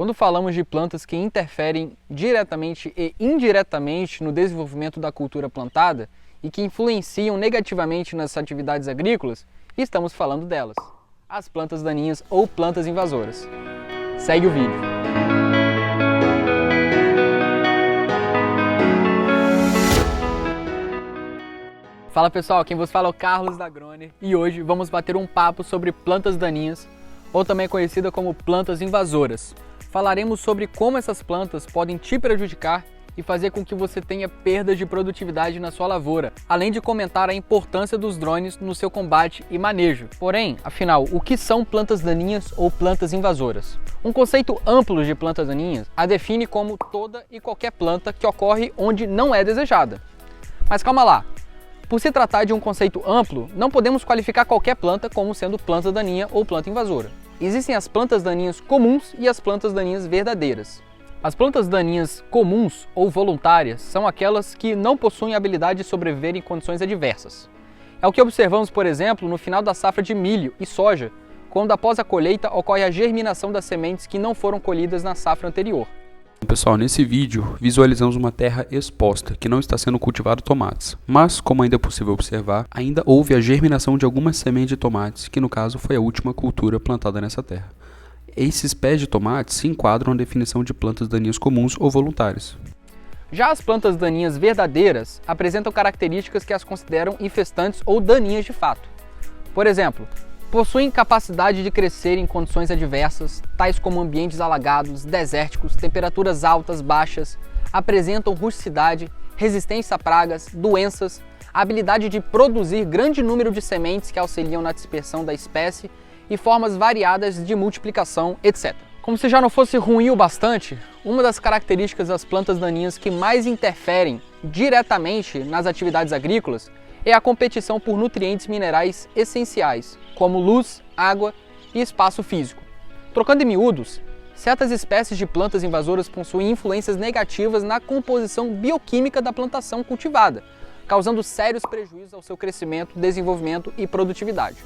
Quando falamos de plantas que interferem diretamente e indiretamente no desenvolvimento da cultura plantada e que influenciam negativamente nas atividades agrícolas, estamos falando delas, as plantas daninhas ou plantas invasoras. Segue o vídeo. Fala pessoal, quem vos fala é o Carlos da Groner e hoje vamos bater um papo sobre plantas daninhas, ou também conhecida como plantas invasoras. Falaremos sobre como essas plantas podem te prejudicar e fazer com que você tenha perdas de produtividade na sua lavoura, além de comentar a importância dos drones no seu combate e manejo. Porém, afinal, o que são plantas daninhas ou plantas invasoras? Um conceito amplo de plantas daninhas a define como toda e qualquer planta que ocorre onde não é desejada. Mas calma lá! Por se tratar de um conceito amplo, não podemos qualificar qualquer planta como sendo planta daninha ou planta invasora. Existem as plantas daninhas comuns e as plantas daninhas verdadeiras. As plantas daninhas comuns ou voluntárias são aquelas que não possuem habilidade de sobreviver em condições adversas. É o que observamos, por exemplo, no final da safra de milho e soja, quando após a colheita ocorre a germinação das sementes que não foram colhidas na safra anterior. Pessoal, nesse vídeo visualizamos uma terra exposta que não está sendo cultivado tomates, mas como ainda é possível observar, ainda houve a germinação de algumas sementes de tomates, que no caso foi a última cultura plantada nessa terra. Esses pés de tomates se enquadram na definição de plantas daninhas comuns ou voluntárias. Já as plantas daninhas verdadeiras apresentam características que as consideram infestantes ou daninhas de fato. Por exemplo, possuem capacidade de crescer em condições adversas, tais como ambientes alagados, desérticos, temperaturas altas, baixas, apresentam rusticidade, resistência a pragas, doenças, habilidade de produzir grande número de sementes que auxiliam na dispersão da espécie e formas variadas de multiplicação, etc. Como se já não fosse ruim o bastante, uma das características das plantas daninhas que mais interferem diretamente nas atividades agrícolas é a competição por nutrientes minerais essenciais, como luz, água e espaço físico. Trocando em miúdos, certas espécies de plantas invasoras possuem influências negativas na composição bioquímica da plantação cultivada, causando sérios prejuízos ao seu crescimento, desenvolvimento e produtividade.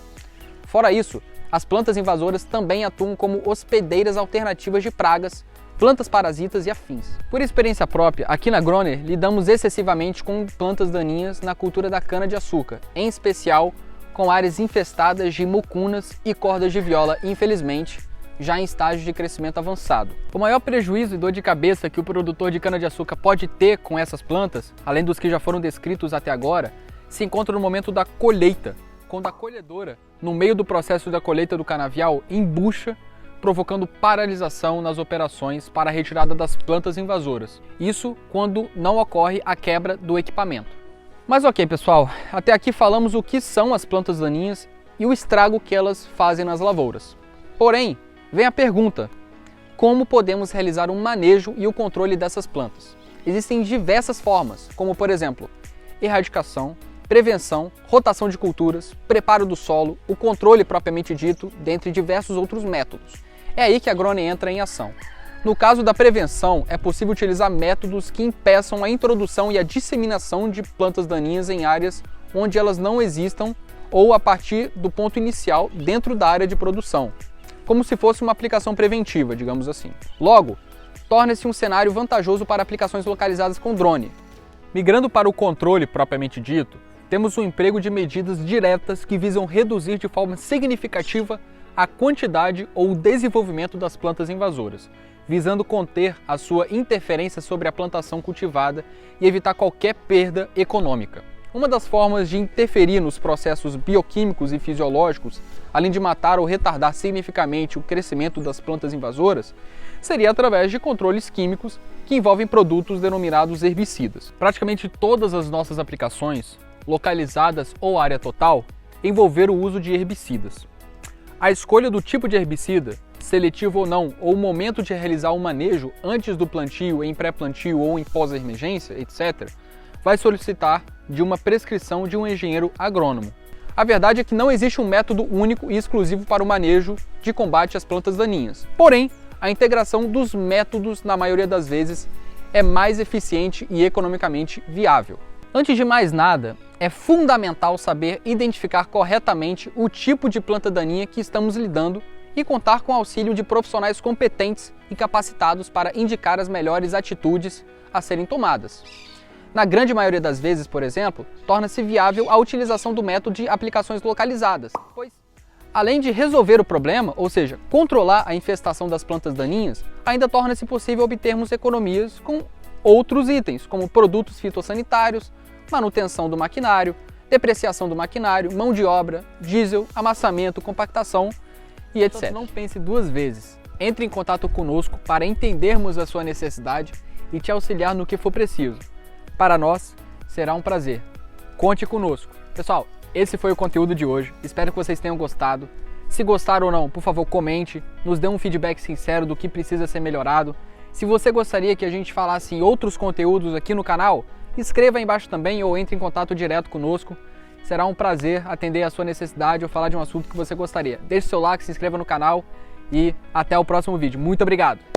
Fora isso, as plantas invasoras também atuam como hospedeiras alternativas de pragas, plantas parasitas e afins. Por experiência própria, aqui na Groner lidamos excessivamente com plantas daninhas na cultura da cana-de-açúcar, em especial com áreas infestadas de mucunas e cordas de viola, infelizmente, já em estágio de crescimento avançado. O maior prejuízo e dor de cabeça que o produtor de cana-de-açúcar pode ter com essas plantas, além dos que já foram descritos até agora, se encontra no momento da colheita, quando a colhedora, no meio do processo da colheita do canavial, embucha, provocando paralisação nas operações para a retirada das plantas invasoras. Isso quando não ocorre a quebra do equipamento. Mas ok, pessoal, até aqui falamos o que são as plantas daninhas e o estrago que elas fazem nas lavouras. Porém, vem a pergunta: como podemos realizar um manejo e o controle dessas plantas? Existem diversas formas, como por exemplo, erradicação, prevenção, rotação de culturas, preparo do solo, o controle propriamente dito, dentre diversos outros métodos. É aí que a Groner entra em ação. No caso da prevenção, é possível utilizar métodos que impeçam a introdução e a disseminação de plantas daninhas em áreas onde elas não existam ou a partir do ponto inicial dentro da área de produção, como se fosse uma aplicação preventiva, digamos assim. Logo, torna-se um cenário vantajoso para aplicações localizadas com drone. Migrando para o controle propriamente dito, temos o emprego de medidas diretas que visam reduzir de forma significativa a quantidade ou o desenvolvimento das plantas invasoras, visando conter a sua interferência sobre a plantação cultivada e evitar qualquer perda econômica. Uma das formas de interferir nos processos bioquímicos e fisiológicos, além de matar ou retardar significativamente o crescimento das plantas invasoras, seria através de controles químicos que envolvem produtos denominados herbicidas. Praticamente todas as nossas aplicações, localizadas ou área total, envolveram o uso de herbicidas. A escolha do tipo de herbicida, seletivo ou não, ou o momento de realizar o manejo antes do plantio, em pré-plantio ou em pós-emergência, etc., vai solicitar de uma prescrição de um engenheiro agrônomo. A verdade é que não existe um método único e exclusivo para o manejo de combate às plantas daninhas. Porém, a integração dos métodos, na maioria das vezes, é mais eficiente e economicamente viável. Antes de mais nada, é fundamental saber identificar corretamente o tipo de planta daninha que estamos lidando e contar com o auxílio de profissionais competentes e capacitados para indicar as melhores atitudes a serem tomadas. Na grande maioria das vezes, por exemplo, torna-se viável a utilização do método de aplicações localizadas, pois, além de resolver o problema, ou seja, controlar a infestação das plantas daninhas, ainda torna-se possível obtermos economias com outros itens, como produtos fitossanitários, manutenção do maquinário, depreciação do maquinário, mão de obra, diesel, amassamento, compactação e etc. Então, não pense duas vezes. Entre em contato conosco para entendermos a sua necessidade e te auxiliar no que for preciso. Para nós, será um prazer. Conte conosco. Pessoal, esse foi o conteúdo de hoje. Espero que vocês tenham gostado. Se gostaram ou não, por favor, comente. Nos dê um feedback sincero do que precisa ser melhorado. Se você gostaria que a gente falasse em outros conteúdos aqui no canal, escreva aí embaixo também ou entre em contato direto conosco. Será um prazer atender a sua necessidade ou falar de um assunto que você gostaria. Deixe seu like, se inscreva no canal e até o próximo vídeo. Muito obrigado!